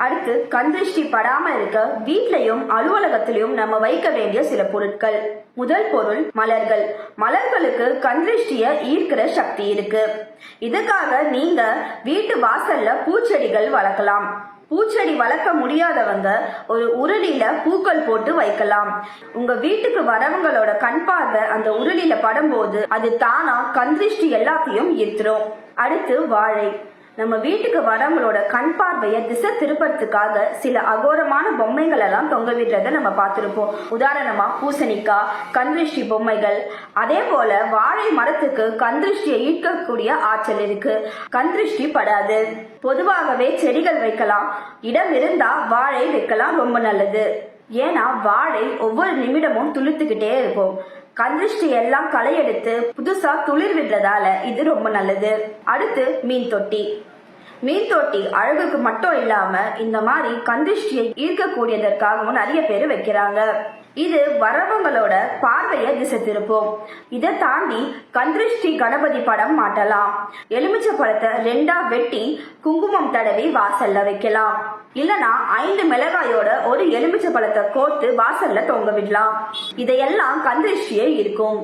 அடுத்து கண் திருஷ்டி படாம இருக்க வீட்லயும் அலுவலகத்திலையும் நம்ம வைக்க வேண்டிய சில பொருட்கள். முதல் பொருள் மலர்கள். மலர்களுக்கு கண் திருஷ்டிய ஈர்க்கிற சக்தி இருக்கு. இதுக்காக நீங்க வீட்டு வாசல்ல பூச்செடிகள் வளர்க்கலாம். பூச்செடி வளர்க்க முடியாதவங்க ஒரு உருளில பூக்கள் போட்டு வைக்கலாம். உங்க வீட்டுக்கு வரவங்களோட கண் பார்வை அந்த உருளில படும்போது அது தானா கண் திருஷ்டி எல்லாத்தையும் ஈர்த்துரும். அடுத்து வாழை. நம்ம வீட்டுக்கு வரவங்களோட கண் பார்வையை திசை திருப்பறதுக்காக சில அகோரமான பொம்மைகள் எல்லாம் தொங்க விடுறத நம்ம பார்த்திருப்போம். உதாரணமா பூசணிக்காய், கண் திருஷ்டி பொம்மைகள். அதே போல வாழை மரத்துக்கு கண் திருஷ்டியை ஈர்க்கக்கூடிய ஆற்றல் இருக்கு. கண் திருஷ்டி படாது. பொதுவாகவே செடிகள் வைக்கலாம். இடம் இருந்தா வாழை வைக்கலாம், ரொம்ப நல்லது. ஏன்னா வாழை ஒவ்வொரு நிமிடமும் துளிர்த்துக்கிட்டே இருக்கும். கண் திருஷ்டி எல்லாம் களை எடுத்து புதுசா துளிர் விடுறதால இது ரொம்ப நல்லது. அடுத்து மீன் தொட்டி. மீன் தொட்டி அழகுக்கு மட்டும் இல்லாம இந்த மாதிரி கண் திருஷ்டியை ஈர்க்கக்கூடியதற்காகவும் நிறைய பேர் வைக்கிறாங்க. இது வரவங்களோட பார்வையை திசை திருப்பும். இதை தாண்டி கண் திருஷ்டி கணபதி படம் மாட்டலாம். எலுமிச்சை பழத்தை 2ஆ வெட்டி குங்குமம் தடவி வாசல்ல வைக்கலாம். இல்லனா 5 மிளகாயோட ஒரு எலுமிச்சை பழத்தை கோர்த்து வாசல்ல தொங்க விடலாம். இதையெல்லாம் கண் திருஷ்டியே இருக்கும்.